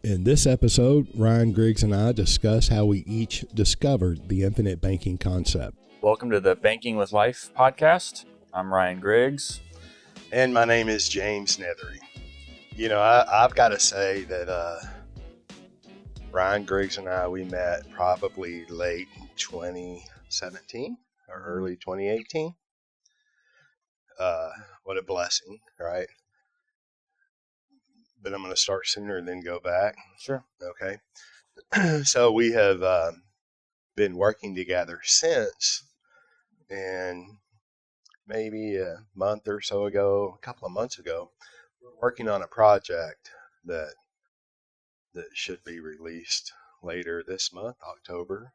In this episode, Ryan Griggs and I discuss how we each discovered the infinite banking concept. Welcome to the Banking with Life podcast. I'm Ryan Griggs. And my name is James Neathery. You know, I've got to say that Ryan Griggs and I, we met probably late 2017 or early 2018. What a blessing, right? But I'm going to start sooner and then go back. Sure. Okay. So we have been working together since, and maybe a month or so ago, a couple of months ago, we're working on a project that should be released later this month, October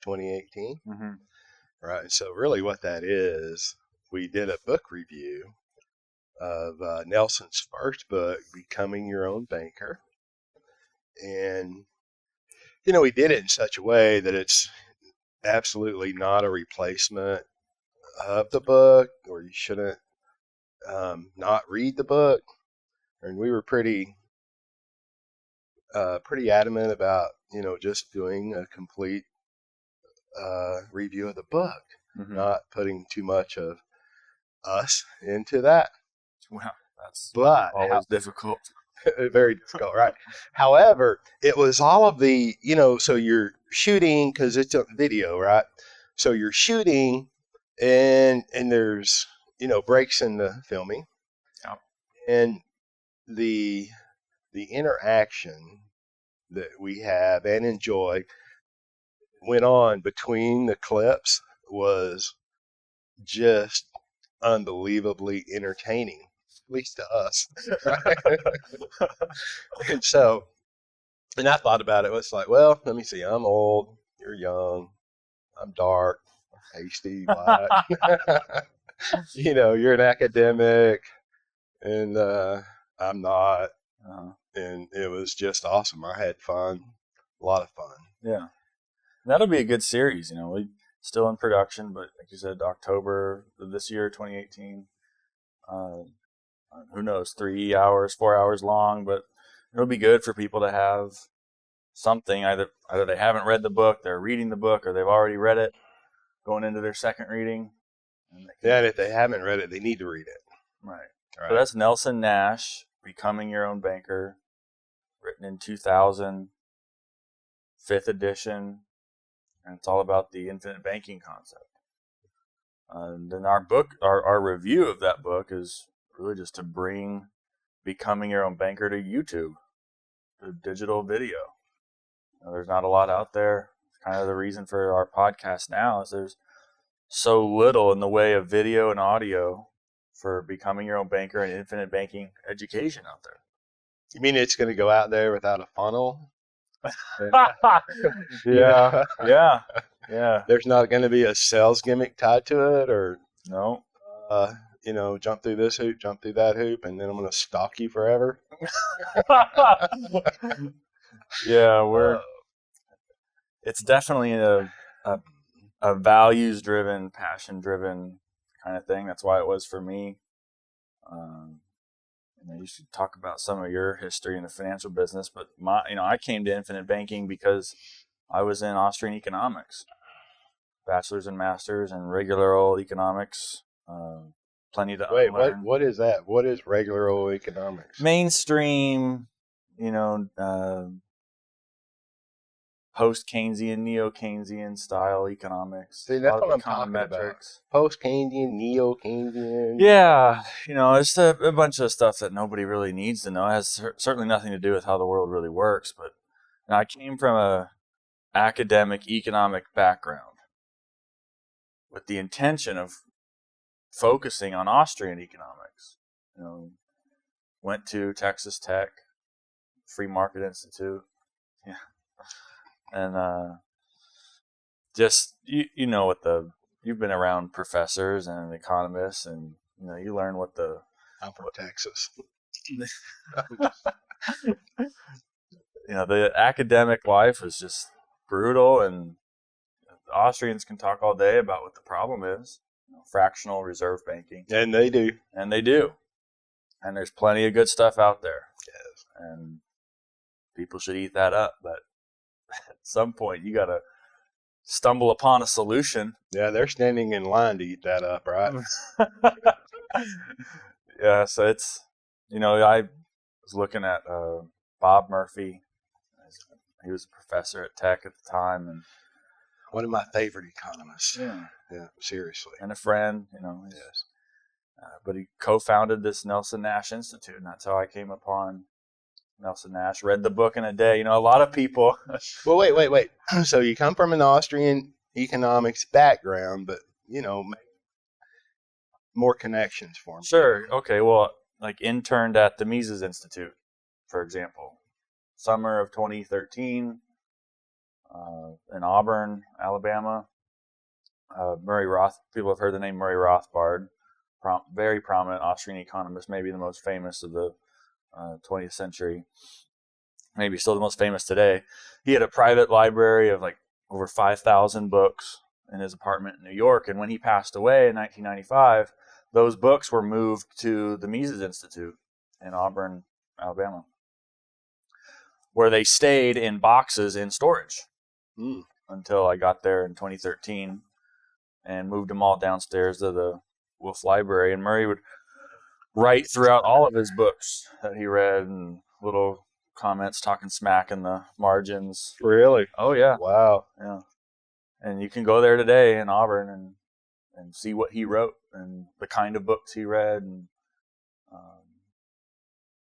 2018. Mm-hmm. Right. So really what that is, we did a book review of Nelson's first book, Becoming Your Own Banker. And, you know, we did it in such a way that it's absolutely not a replacement of the book, or you shouldn't not read the book. And we were pretty adamant about, you know, just doing a complete review of the book, Mm-hmm. not putting too much of us into that. Well, that's But difficult. very difficult, right? However, it was all of the, you know, so you're shooting because it's a video, right? So you're shooting and there's, you know, breaks in the filming. Yeah. And the interaction that we have and enjoy went on between the clips was just unbelievably entertaining, at least to us. Right? and I thought about it. It's like, well, let me see. I'm old. You're young. I'm dark, hasty, black. You know, you're an academic, and I'm not. Uh-huh. And it was just awesome. I had fun, a lot of fun. Yeah. That'll be a good series. You know, we still in production, but like you said, October of this year, 2018. Who knows, 3 hours, 4 hours long, but it'll be good for people to have something. Either they haven't read the book, they're reading the book, or they've already read it, going into their second reading. And if they haven't read it, they need to read it. Right. So that's Nelson Nash, Becoming Your Own Banker, written in 2000, 5th edition, and it's all about the infinite banking concept. And then our book, our review of that book is really just to bring Becoming Your Own Banker to YouTube, to digital video. There's not a lot out there. It's kind of the reason for our podcast now is there's so little in the way of video and audio for Becoming Your Own Banker and infinite banking education out there. You mean it's going to go out there without a funnel? Yeah. There's not going to be a sales gimmick tied to it, or no. You know, jump through this hoop, jump through that hoop, and then I'm going to stalk you forever. Yeah, it's definitely a values-driven, passion-driven kind of thing. That's why it was for me. You should talk about some of your history in the financial business, but I came to infinite banking because I was in Austrian economics, bachelor's and master's, and regular old economics. Plenty to Wait, unlearn. what is that? What is regular old economics? Mainstream, post-Keynesian, neo-Keynesian style economics. See, that's what I'm talking about. Post-Keynesian, neo-Keynesian. Yeah, it's a bunch of stuff that nobody really needs to know. It has certainly nothing to do with how the world really works. But I came from a academic economic background with the intention of focusing on Austrian economics. Went to Texas Tech, Free Market Institute. Yeah. And just you've been around professors and economists, and you learn what I'm from Texas. The academic life is just brutal, and the Austrians can talk all day about what the problem is. Fractional reserve banking. And they do. And there's plenty of good stuff out there. Yes. And people should eat that up. But at some point, you got to stumble upon a solution. Yeah, they're standing in line to eat that up, right? Yeah, so it's, I was looking at Bob Murphy. He was a professor at Tech at the time, and one of my favorite economists. Yeah, seriously. And a friend, Yes. But he co-founded this Nelson Nash Institute, and that's how I came upon Nelson Nash. Read the book in a day. A lot of people. Well, wait. So you come from an Austrian economics background, but more connections for me. Sure. Okay. Well, like interned at the Mises Institute, for example, summer of 2013, in Auburn, Alabama. Murray Roth. People have heard the name Murray Rothbard. Very prominent Austrian economist, maybe the most famous of the 20th century, maybe still the most famous today. He had a private library of like over 5,000 books in his apartment in New York, and when he passed away in 1995, those books were moved to the Mises Institute in Auburn, Alabama, where they stayed in boxes in storage until I got there in 2013 and moved them all downstairs to the Wolf Library. And Murray would write throughout all of his books that he read and little comments talking smack in the margins. Really? Oh, yeah. Wow. Yeah. And you can go there today in Auburn and see what he wrote and the kind of books he read. And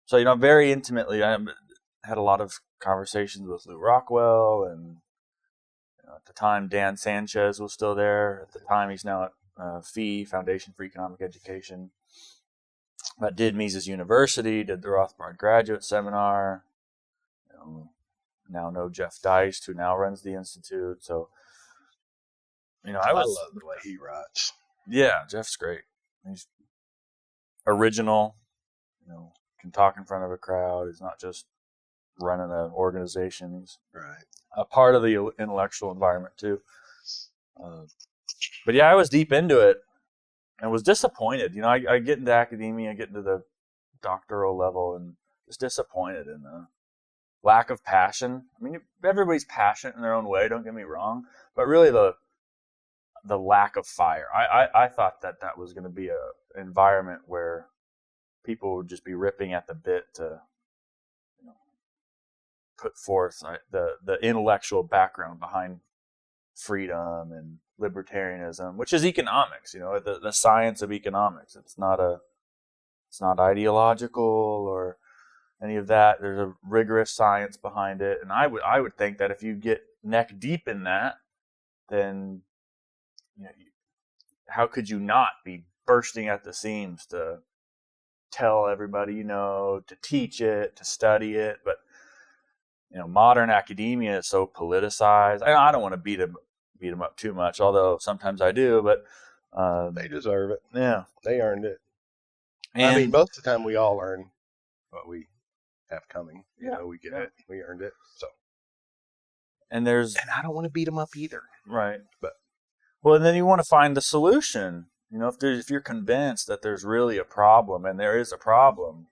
so, very intimately, I had a lot of conversations with Lou Rockwell, and at the time, Dan Sanchez was still there. At the time, he's now at FEE, Foundation for Economic Education. But did Mises University, did the Rothbard Graduate Seminar. Now know Jeff Deist, who now runs the Institute. So, I love the way he writes. Yeah, Jeff's great. He's original, can talk in front of a crowd. He's not just running an organization. He's right. A part of the intellectual environment too. But yeah, I was deep into it and was disappointed. I get into academia, I get into the doctoral level, and was disappointed in the lack of passion. I mean, everybody's passionate in their own way, don't get me wrong, but really the lack of fire. I thought that was going to be an environment where people would just be ripping at the bit to put forth the intellectual background behind freedom and libertarianism, which is economics, the science of economics. It's not ideological or any of that. There's a rigorous science behind it, and I would think that if you get neck deep in that, then how could you not be bursting at the seams to tell everybody to teach it, to study it? But modern academia is so politicized. I don't want to beat them up too much, although sometimes I do. But they deserve it. Yeah, they earned it. And, I mean, most of the time we all earn what we have coming. We get it. We earned it. So, and I don't want to beat them up either. Right, and then you want to find the solution. If you're convinced that there's really a problem, and there is a problem,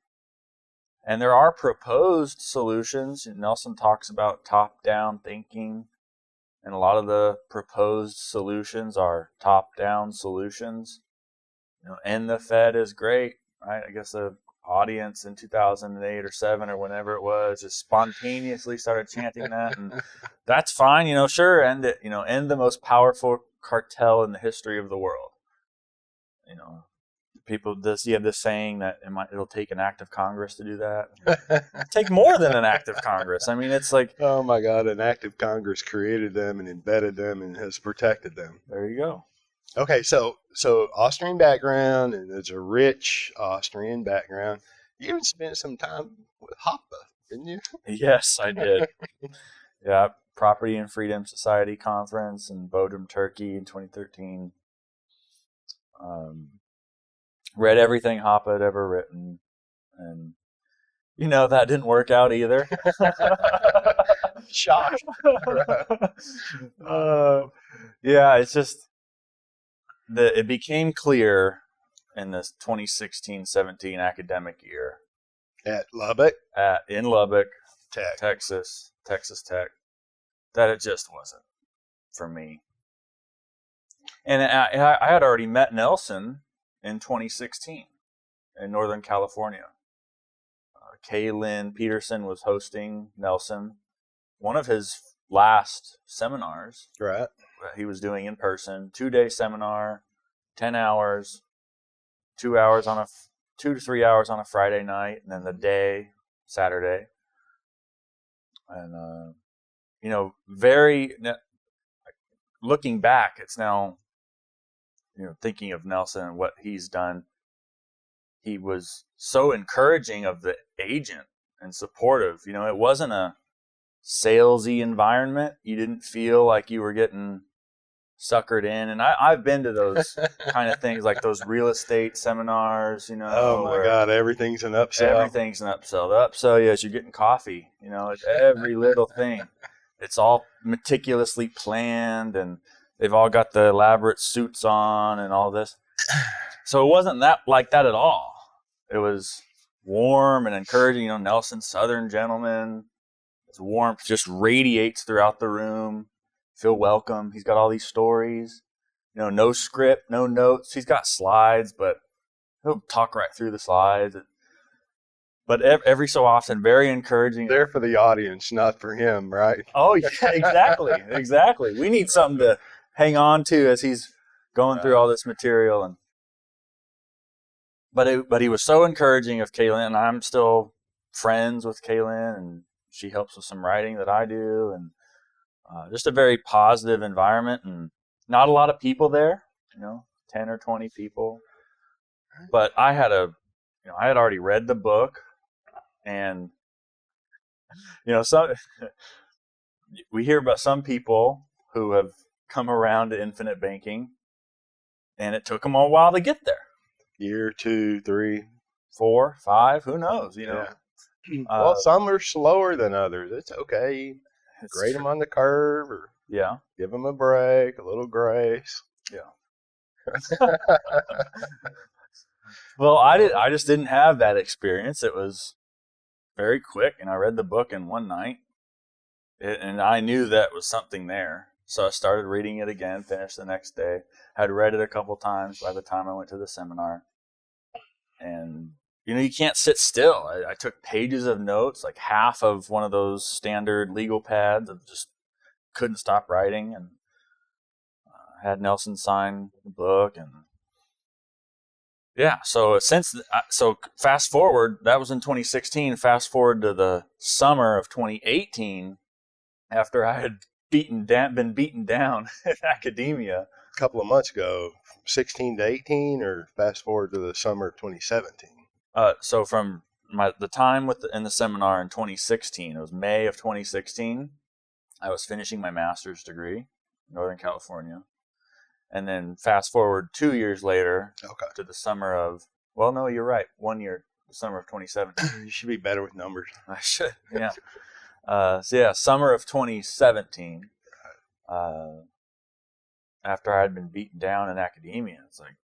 and there are proposed solutions. Nelson talks about top-down thinking, and a lot of the proposed solutions are top-down solutions. End the Fed is great, right? I guess the audience in 2008 or 7 or whenever it was just spontaneously started chanting that, and that's fine. Sure, end it. End the most powerful cartel in the history of the world. People, you have this saying that it'll take an act of Congress to do that. It'll take more than an act of Congress. I mean, it's like, oh my God, an act of Congress created them and embedded them and has protected them. There you go. Okay, so Austrian background, and it's a rich Austrian background. You even spent some time with Hoppe, didn't you? Yes, I did. Yeah, Property and Freedom Society conference in Bodrum, Turkey in 2013. Read everything Hoppe had ever written, and that didn't work out either. Shock. Yeah, it's just it became clear in this 2016-17 academic year at Lubbock, in Lubbock, Tech. Texas Tech, that it just wasn't for me. And I had already met Nelson in 2016 in Northern California. Kaylin Peterson was hosting Nelson. One of his last seminars, Right. that he was doing in person, 2-day seminar, 10 hours, 2 hours on 2 to 3 hours on a Friday night, and then the day Saturday. And looking back, it's now, thinking of Nelson and what he's done. He was so encouraging of the agent and supportive. It wasn't a salesy environment. You didn't feel like you were getting suckered in. And I've been to those kind of things, like those real estate seminars, Oh my God, everything's an upsell. Everything's an upsell. The upsell is you're getting coffee. It's every little thing. It's all meticulously planned, and they've all got the elaborate suits on and all this. So it wasn't like that at all. It was warm and encouraging. Nelson, Southern gentleman. His warmth just radiates throughout the room. Feel welcome. He's got all these stories. No script, no notes. He's got slides, but he'll talk right through the slides. But every so often, very encouraging. There for the audience, not for him, right? Oh, yeah, exactly. We need something to hang on to as he's going through all this material. But he was so encouraging of Kaylin, and I'm still friends with Kaylin, and she helps with some writing that I do, and just a very positive environment, and not a lot of people there, 10 or 20 people. But I had already read the book, and we hear about some people who have come around to infinite banking, and it took them a while to get there. Year, 2, 3, 4, 5, who knows? Yeah. Well, some are slower than others. It's okay. Grade them on the curve, or give them a break, a little grace. Yeah. Well, I just didn't have that experience. It was very quick, and I read the book in one night, and I knew that was something there. So I started reading it again, finished the next day. Had read it a couple times by the time I went to the seminar. And, you can't sit still. I took pages of notes, like half of one of those standard legal pads. I just couldn't stop writing, and had Nelson sign the book. And yeah, so fast forward, that was in 2016. Fast forward to the summer of 2018, after I had been beaten down in academia. A couple of months ago, 16 to 18, or fast forward to the summer of 2017? So from the time in the seminar in 2016, it was May of 2016, I was finishing my master's degree in Northern California. And then fast forward 2 years later to the summer of, well, no, you're right, 1 year, the summer of 2017. You should be better with numbers. I should, yeah. Summer of 2017, after I had been beaten down in academia, it's like,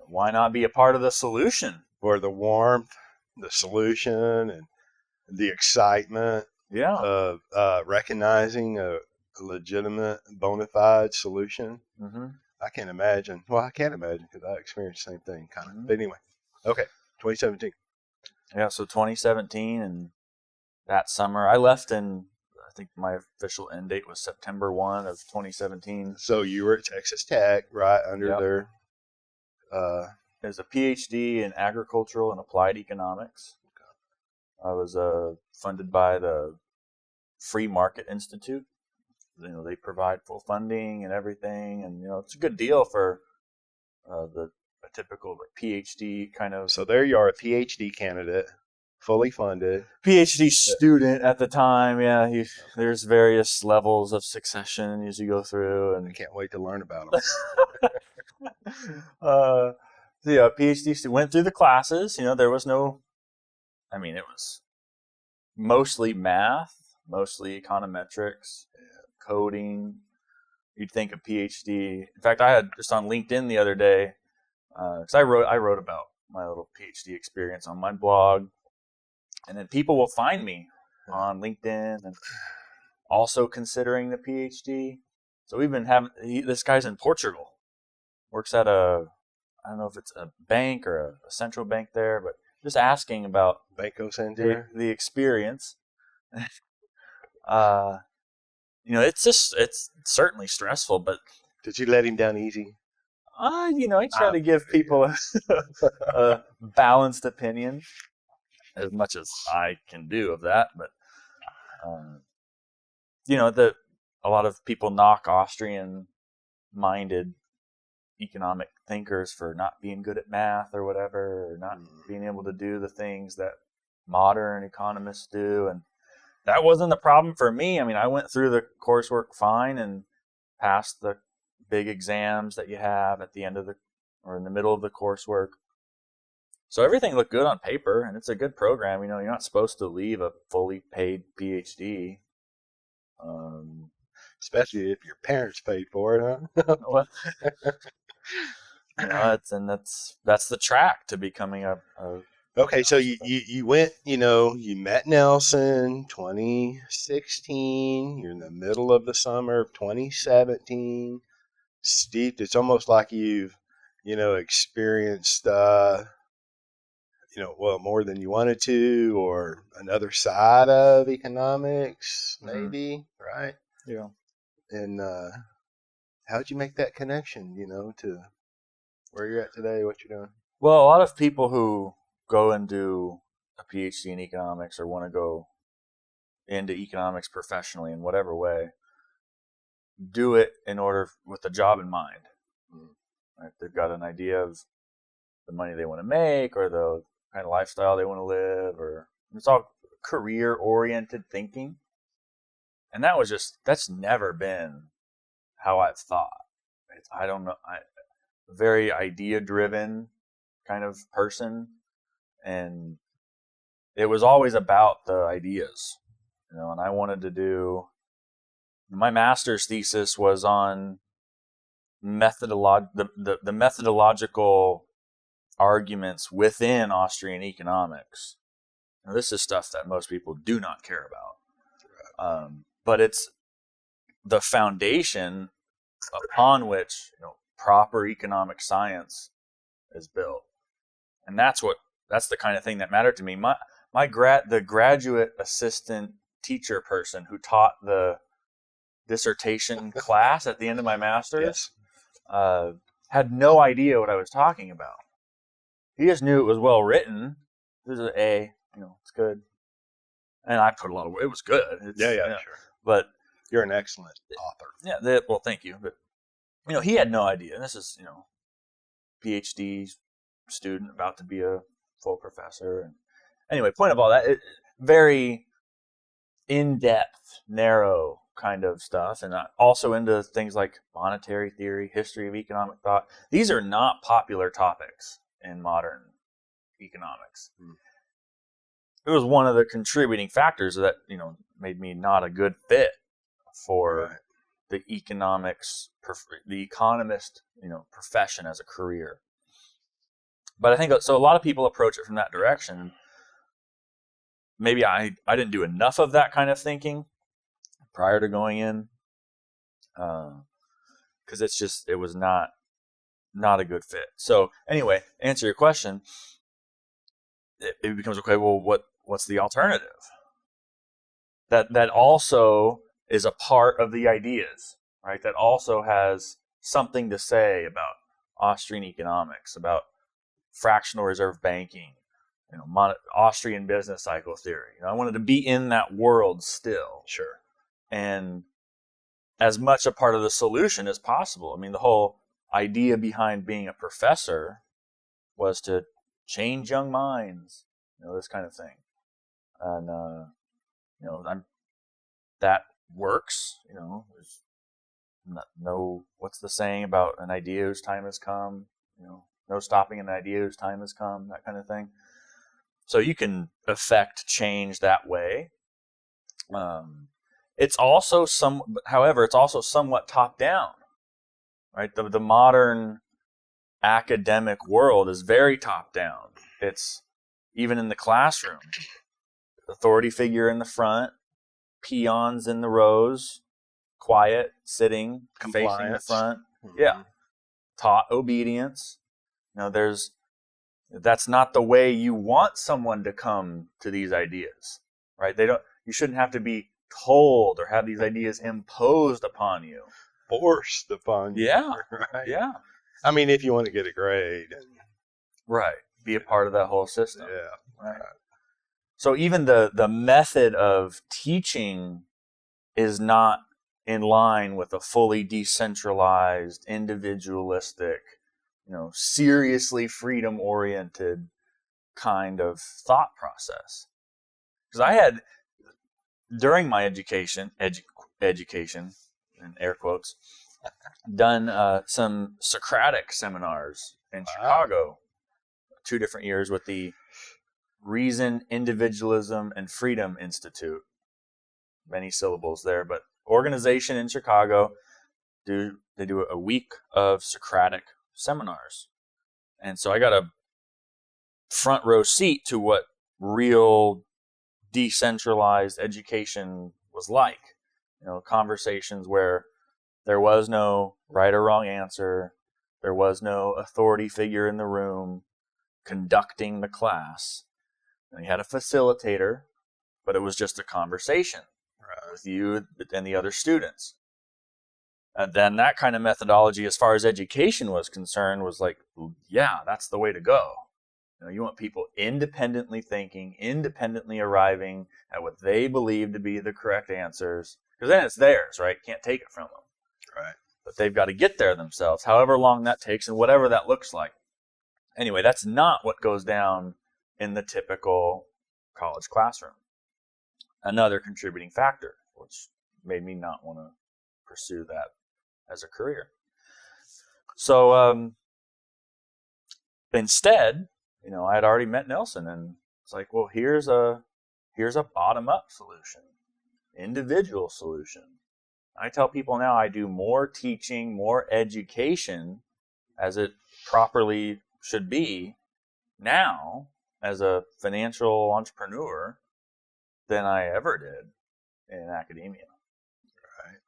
why not be a part of the solution? For the warmth, the solution, and the excitement of recognizing a legitimate, bona fide solution. Mm-hmm. I can't imagine. Well, I can't imagine, because I experienced the same thing, kind of. Mm-hmm. But anyway, okay, 2017. Yeah, so 2017, and that summer, I left in, I think my official end date was September 1 of 2017. So you were at Texas Tech, right, under their... As a PhD in agricultural and applied economics. I was funded by the Free Market Institute. They provide full funding and everything, and it's a good deal for a typical PhD kind of. So there you are, a PhD candidate, fully funded. PhD student at the time, yeah. There's various levels of succession as you go through, and I can't wait to learn about them. PhD student, went through the classes. There was no, it was mostly math, mostly econometrics, coding. You'd think a PhD. In fact, I had just on LinkedIn the other day, because I wrote about my little PhD experience on my blog. And then people will find me on LinkedIn and also considering the PhD. So we've been having, this guy's in Portugal, works at I don't know if it's a bank or a central bank there, but just asking about Banco Santander. the experience. It's certainly stressful, but did you let him down easy? I try to give people a balanced opinion as much as I can do of that. But, a lot of people knock Austrian-minded economic thinkers for not being good at math or whatever, or not being able to do the things that modern economists do. And that wasn't the problem for me. I mean, I went through the coursework fine and passed the big exams that you have at the end of or in the middle of the coursework. So everything looked good on paper, and it's a good program. You're not supposed to leave a fully paid PhD. Especially if your parents paid for it, huh? Well, that's the track to becoming a okay, so you went, you met Nelson 2016. You're in the middle of the summer of 2017. Steve, it's almost like you've, experienced, more than you wanted to, or another side of economics, maybe, right? Yeah. And how'd you make that connection, to where you're at today, what you're doing? Well, a lot of people who go and do a PhD in economics or want to go into economics professionally in whatever way do it in order with the job in mind. Right? They've got an idea of the money they want to make or the kind of lifestyle they want to live, or it's all career-oriented thinking. And that's never been how I've thought. I don't know. A very idea-driven kind of person. And it was always about the ideas, and I wanted to do, my master's thesis was on the methodological arguments within Austrian economics. Now, this is stuff that most people do not care about. But it's the foundation upon which proper economic science is built. And that's the kind of thing that mattered to me. The graduate assistant teacher person who taught the dissertation class at the end of my master's had no idea what I was talking about. He just knew it was well written. This is an A, it's good. And I put a lot of work. It was good. Sure. But you're an excellent author. Yeah. Well, thank you. But he had no idea. And this is PhD student about to be a full professor. And anyway, point of all that, very in-depth, narrow kind of stuff, and also into things like monetary theory, history of economic thought. These are not popular topics in modern economics. It was one of the contributing factors that made me not a good fit for the economist profession as a career. But I think so. A lot of people approach it from that direction. Maybe I didn't do enough of that kind of thinking prior to going in, because it was not a good fit. So anyway, answer your question. It becomes okay. Well, what's the alternative? That also is a part of the ideas, right? That also has something to say about Austrian economics, about fractional reserve banking, Austrian business cycle theory. I wanted to be in that world still. Sure. And as much a part of the solution as possible. I mean, the whole idea behind being a professor was to change young minds, this kind of thing. And, that works, there's no, what's the saying about an idea whose time has come, no stopping an idea whose time has come, that kind of thing. So you can affect change that way. It's also somewhat top down, right? The modern academic world is very top down. It's even in the classroom. authority figure in the front, peons in the rows, quiet, sitting, facing the Compliance. front. Mhm. Yeah. Taught obedience. That's not the way you want someone to come to these ideas, right? You shouldn't have to be told or have these ideas imposed upon you. Forced upon you. Yeah. Right. Yeah. I mean, if you want to get a grade. Right. Be a part of that whole system. Yeah. Right. So even the method of teaching is not in line with a fully decentralized, individualistic, seriously freedom-oriented kind of thought process. Because I had, during my education, in air quotes, done some Socratic seminars in Chicago, 2 different years with the Reason, Individualism, and Freedom Institute. Many syllables there, but organization in Chicago, they do a week of Socratic seminars. And so I got a front row seat to what real decentralized education was like. Conversations where there was no right or wrong answer, there was no authority figure in the room conducting the class. And you had a facilitator, but it was just a conversation with you and the other students. And then that kind of methodology, as far as education was concerned, was like, yeah, that's the way to go. You want people independently thinking, independently arriving at what they believe to be the correct answers, because then it's theirs, right? Can't take it from them. Right. But they've got to get there themselves, however long that takes and whatever that looks like. Anyway, that's not what goes down in the typical college classroom. Another contributing factor, which made me not want to pursue that as a career. So instead, I had already met Nelson, and it's like, well, here's a bottom-up solution, individual solution. I tell people now I do more teaching, more education, as it properly should be now as a financial entrepreneur than I ever did in academia. Right.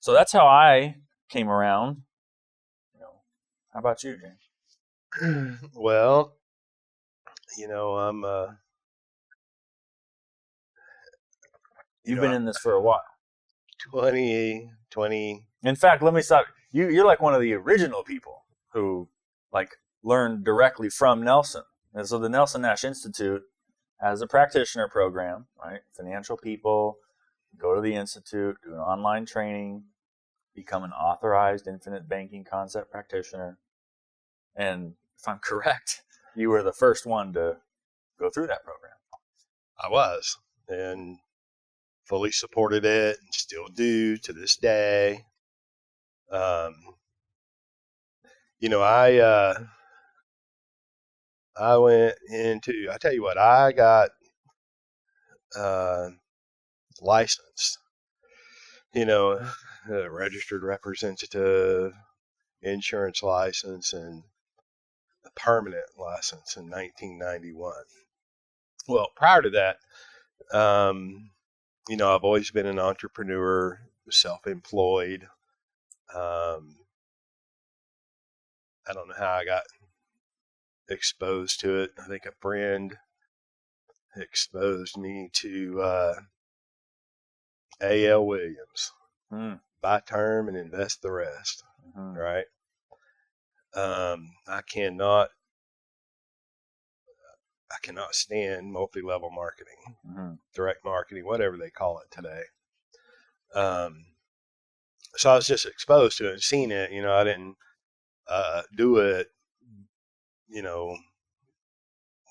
So that's how I came around. How about you, James? Well, I'm You've been in this for a while. 20. In fact, let me stop. You're like one of the original people who learned directly from Nelson. And so the Nelson Nash Institute has a practitioner program, right? Financial people go to the Institute, do an online training, become an authorized infinite banking concept practitioner. And if I'm correct, you were the first one to go through that program. I was, and fully supported it, and still do to this day. I went into. I tell you what, I got licensed. A registered representative, insurance license, and a permanent license in 1991. Well, prior to that, I've always been an entrepreneur, self-employed. I don't know how I got exposed to it. I think a friend exposed me to A.L. Williams. Buy term and invest the rest. Mm-hmm. Right? I cannot stand multi-level marketing, direct marketing, whatever they call it today. So I was just exposed to it and seen it. I didn't do it,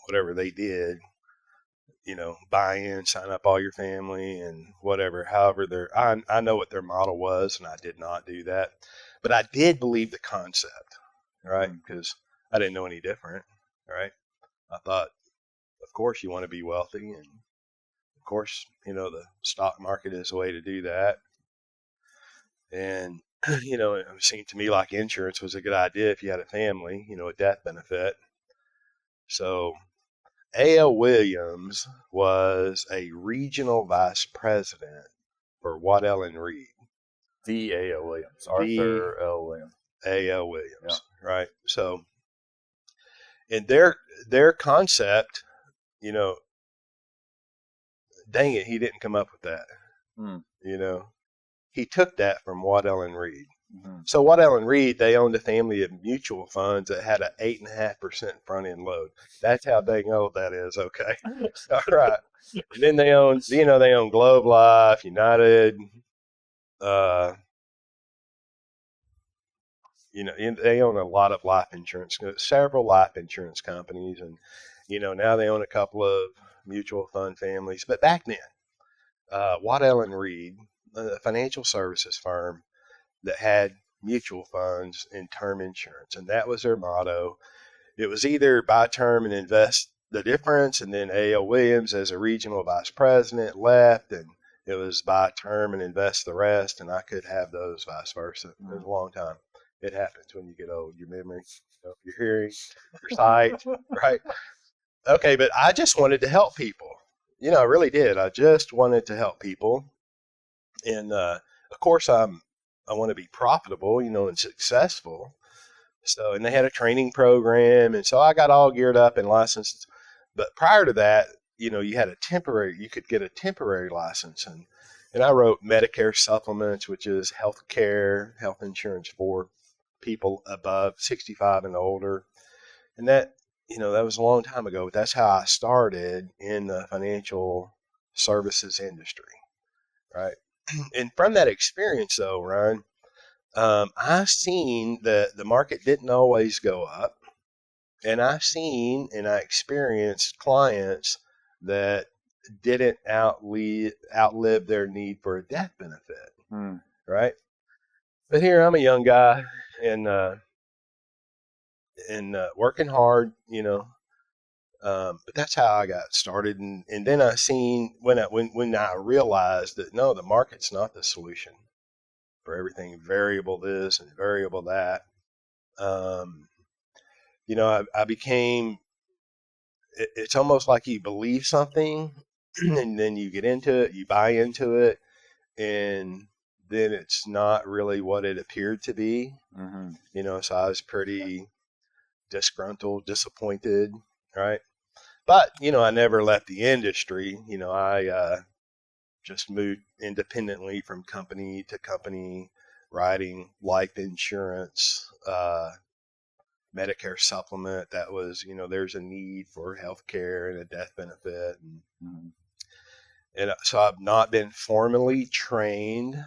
whatever they did, buy in, sign up all your family and whatever. However, I know what their model was, and I did not do that. But I did believe the concept, right? Because I didn't know any different, right? I thought, of course, you want to be wealthy, and of course, the stock market is a way to do that. And, it seemed to me like insurance was a good idea if you had a family, a death benefit. So A.L. Williams was a regional vice president for Waddell and Reed. The A.L. Williams. Arthur L. Williams. A.L. Williams, right? So, in their concept, dang it, he didn't come up with that. He took that from Waddell and Reed. Mm-hmm. So Waddell and Reed, they owned a family of mutual funds that had an 8.5% front end load. That's how dang old that is. Okay, all right. And then they own, they own Globe Life, United. They own a lot of life insurance, several life insurance companies, and now they own a couple of mutual fund families. But back then, Waddell and Reed, a financial services firm that had mutual funds and term insurance, and that was their motto. It was either buy term and invest the difference, and then A.L. Williams, as a regional vice president, left, and it was buy term and invest the rest, and I could have those vice versa. It was a long time. It happens when you get old. Your memory, your hearing, your sight, right? Okay, but I just wanted to help people. I really did. I just wanted to help people. And, of course, I want to be profitable, and successful. So, and they had a training program. And so I got all geared up and licensed. But prior to that, you could get a temporary license. And I wrote Medicare supplements, which is health insurance for people above 65 and older. And that, that was a long time ago, but that's how I started in the financial services industry, right? And from that experience, though, Ryan, I seen that the market didn't always go up, and I experienced clients that didn't outlive their need for a death benefit, right? But here I'm a young guy and working hard, but that's how I got started. And then I seen when I realized that no, the market's not the solution for everything. Variable this and variable that. I became. It's almost like you believe something, and then you get into it, you buy into it, and then it's not really what it appeared to be. Mm-hmm. So I was pretty disgruntled, disappointed, right? But, I never left the industry. I just moved independently from company to company, writing life insurance, Medicare supplement. That was, there's a need for health care and a death benefit. And so I've not been formally trained,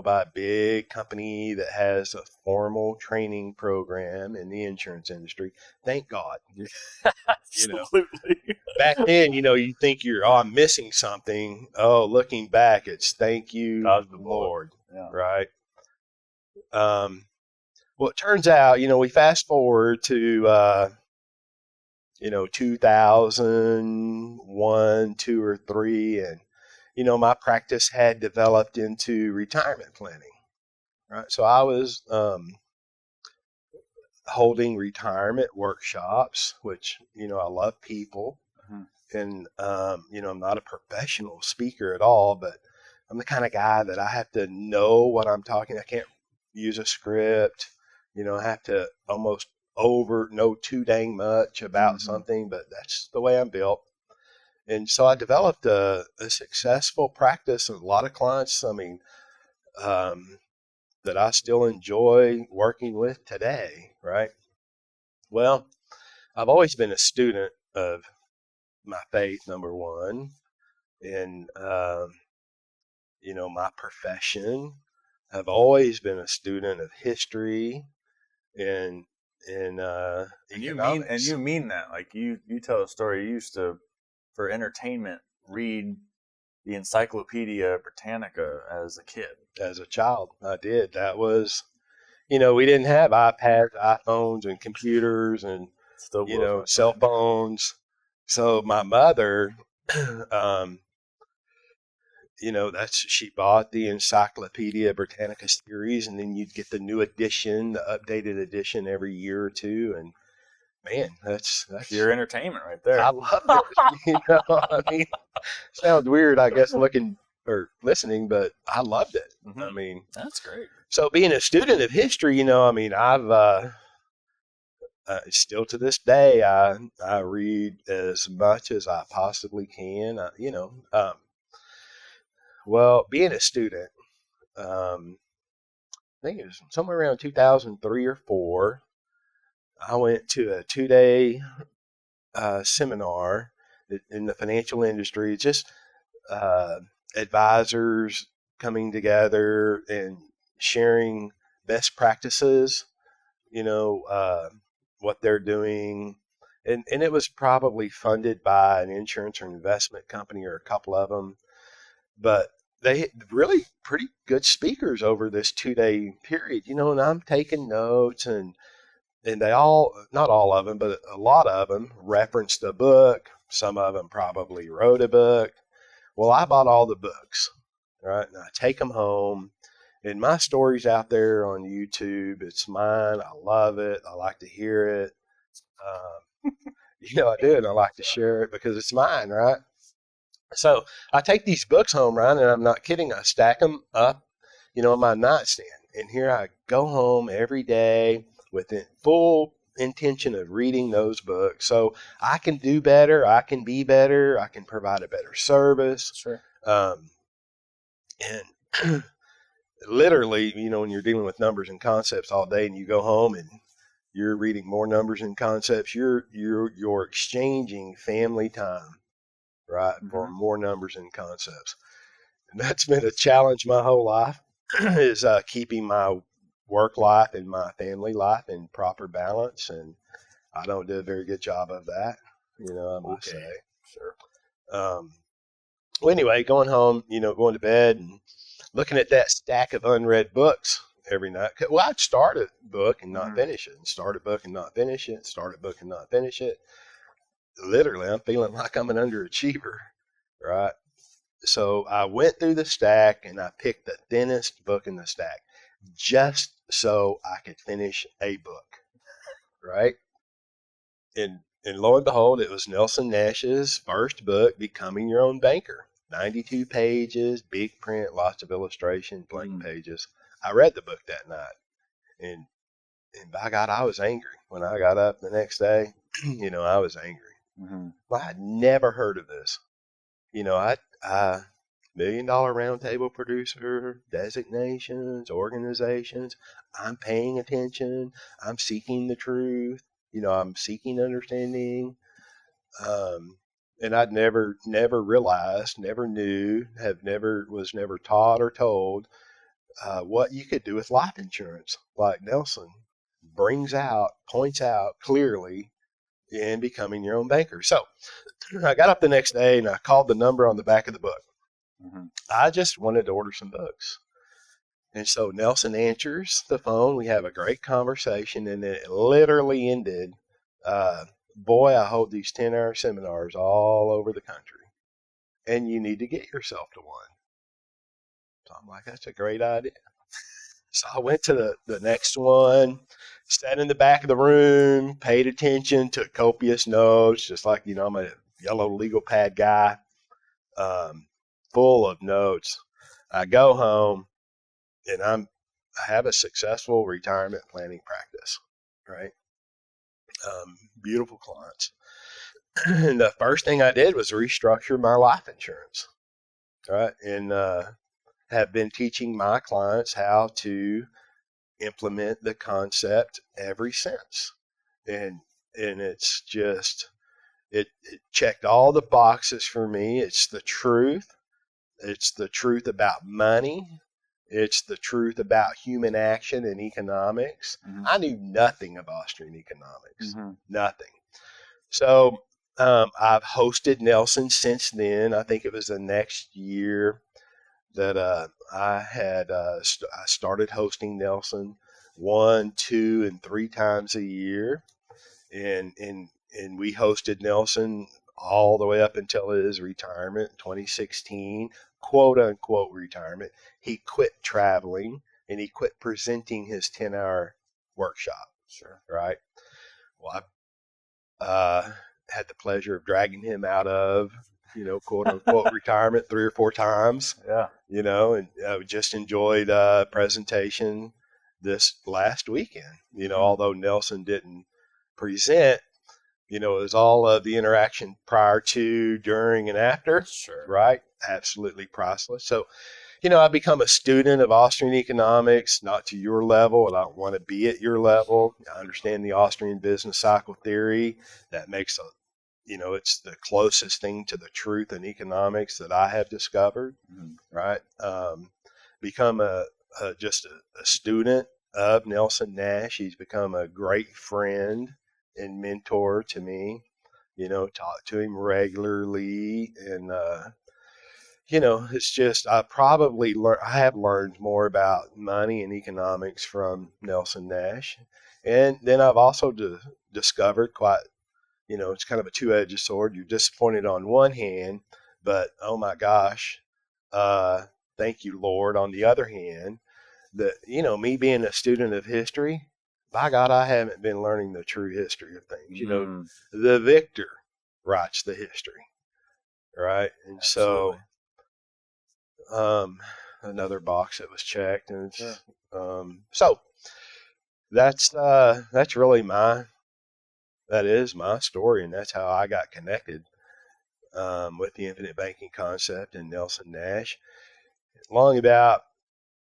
by a big company that has a formal training program in the insurance industry. Thank God. Absolutely. Back then, you think I'm missing something. Oh, looking back, it's thank you, God the Lord. Yeah. Right. Well, it turns out, we fast forward to, 2001, 2 or 3, and my practice had developed into retirement planning, right? So I was holding retirement workshops, which, I love people. Mm-hmm. And, I'm not a professional speaker at all, but I'm the kind of guy that I have to know what I'm talking. I can't use a script. I have to almost know too dang much about something, but that's the way I'm built. And so I developed a successful practice and a lot of clients, that I still enjoy working with today, right? Well, I've always been a student of my faith, number one, and, my profession. I've always been a student of history and you mean that, like you tell a story. You used to, for entertainment, read the Encyclopedia Britannica as a kid. As a child, I did. That was, we didn't have iPads, iPhones, and computers, and cell phones. So my mother, she bought the Encyclopedia Britannica series, and then you'd get the new edition, the updated edition every year or two. man, that's pure entertainment right there. I love it. I mean, sounds weird, I guess, looking or listening, but I loved it. Mm-hmm. I mean, that's great. So being a student of history, I mean, I've still to this day, I read as much as I possibly can. Well, being a student, I think it was somewhere around 2003 or 4. I went to a 2-day seminar in the financial industry, just advisors coming together and sharing best practices, what they're doing. And it was probably funded by an insurance or investment company or a couple of them. But they really pretty good speakers over this 2-day period, and I'm taking notes and they all, not all of them, but a lot of them referenced a book. Some of them probably wrote a book. Well, I bought all the books, right? And I take them home. And my story's out there on YouTube. It's mine. I love it. I like to hear it. I do, and I like to share it because it's mine, right? So I take these books home, Ryan, and I'm not kidding. I stack them up, on my nightstand. And here I go home every day with the full intention of reading those books. So I can do better. I can be better. I can provide a better service. Sure. And literally, when you're dealing with numbers and concepts all day and you go home and you're reading more numbers and concepts, you're exchanging family time, right, for more numbers and concepts. And that's been a challenge my whole life is keeping my work life and my family life in proper balance. And I don't do a very good job of that, I must say. Sure. Well, anyway, going home, going to bed and looking at that stack of unread books every night. Well, I'd start a book and not finish it, and start a book and not finish it, start a book and not finish it. Literally, I'm feeling like I'm an underachiever, right? So I went through the stack and I picked the thinnest book in the stack just so I could finish a book, right? And lo and behold, it was Nelson Nash's first book, Becoming Your Own Banker. 92 pages, big print, lots of illustration, blank pages. I read the book that night, and by God, I was angry when I got up the next day. I was angry. Well, I'd never heard of this. I $1 million roundtable producer, designations, organizations. I'm paying attention. I'm seeking the truth. I'm seeking understanding. And I'd never realized, never knew, was never taught or told what you could do with life insurance, like Nelson points out clearly in Becoming Your Own Banker. So I got up the next day and I called the number on the back of the book. I just wanted to order some books. And so Nelson answers the phone. We have a great conversation, and it literally ended, boy, I hold these 10-hour seminars all over the country, and you need to get yourself to one. So I'm like, that's a great idea. So I went to the next one, sat in the back of the room, paid attention, took copious notes, just like, I'm a yellow legal pad guy, full of notes. I go home, and I have a successful retirement planning practice, right? Beautiful clients. And the first thing I did was restructure my life insurance, right? And have been teaching my clients how to implement the concept ever since. And it's just, it checked all the boxes for me. It's the truth. It's the truth about money. It's the truth about human action and economics. I knew nothing of Austrian economics, nothing. So I've hosted Nelson since then. I think it was the next year that I started hosting Nelson 1, 2, and 3 times a year, and we hosted Nelson all the way up until his retirement in 2016, quote unquote retirement. He quit traveling and he quit presenting his 10-hour workshop. Sure. Right. Well, had the pleasure of dragging him out of, quote unquote retirement 3 or 4 times. Yeah. And just enjoyed presentation this last weekend. Although Nelson didn't present, it was all of the interaction prior to, during, and after. Sure. Right? Absolutely priceless. So, I've become a student of Austrian economics, not to your level, and I don't want to be at your level. I understand the Austrian business cycle theory. That makes it's the closest thing to the truth in economics that I have discovered, right? Become just a student of Nelson Nash. He's become a great friend and mentor to me, talk to him regularly. And, it's just, I have learned more about money and economics from Nelson Nash. And then I've also discovered quite, it's kind of a two-edged sword. You're disappointed on one hand, but oh my gosh, thank you, Lord. On the other hand, me being a student of history, by God, I haven't been learning the true history of things. The victor writes the history, right? And Absolutely. so, another box that was checked, and it's, so that's really that is my story, and that's how I got connected with the infinite banking concept and Nelson Nash. Long about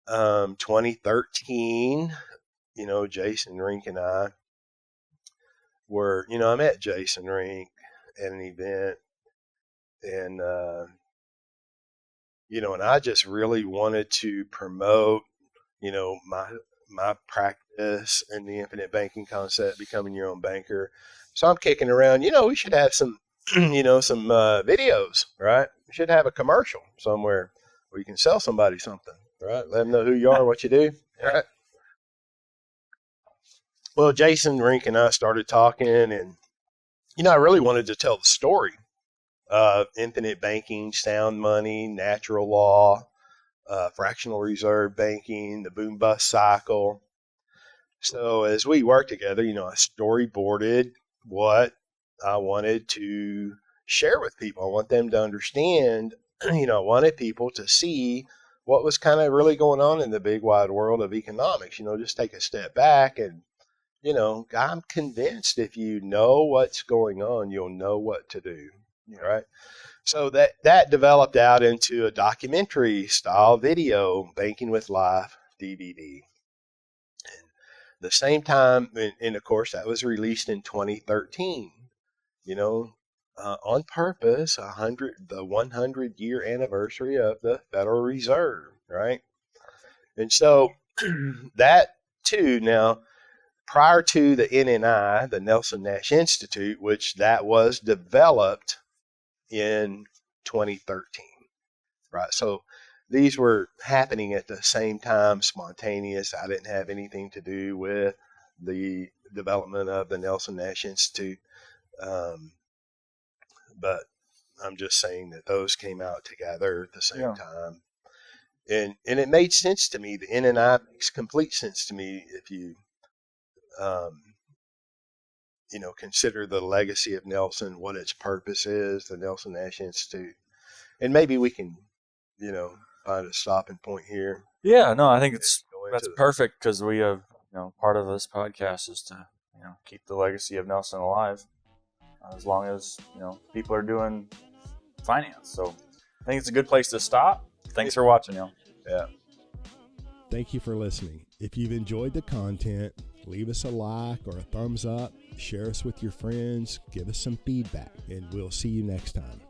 2013, Jason Rink and I were, I met Jason Rink at an event, and, and I just really wanted to promote, my practice in the infinite banking concept, becoming your own banker. So I'm kicking around, we should have some, some videos, right? We should have a commercial somewhere where you can sell somebody something, right? Let them know who you are, what you do, right? Well, Jason Rink and I started talking, and, I really wanted to tell the story of infinite banking, sound money, natural law, fractional reserve banking, the boom bust cycle. So as we worked together, I storyboarded what I wanted to share with people. I want them to understand, I wanted people to see what was kind of really going on in the big wide world of economics. Just take a step back and, I'm convinced if you know what's going on, you'll know what to do, right? So that developed out into a documentary style video, Banking with Life DVD. And the same time, and of course, that was released in 2013, on purpose, the 100-year anniversary of the Federal Reserve, right? And so that too, now, prior to the NNI, the Nelson Nash Institute, which that was developed in 2013, right? So these were happening at the same time, spontaneous. I didn't have anything to do with the development of the Nelson Nash Institute, but I'm just saying that those came out together at the same time, and it made sense to me. The NNI makes complete sense to me if you consider the legacy of Nelson, what its purpose is, the Nelson Nash Institute. And maybe we can, find a stopping point here. Yeah, no, I think that's perfect, because we have, part of this podcast is to, keep the legacy of Nelson alive, as long as, people are doing finance. So I think it's a good place to stop. Thanks for watching, Yeah. Thank you for listening. If you've enjoyed the content, leave us a like or a thumbs up, share us with your friends, give us some feedback, and we'll see you next time.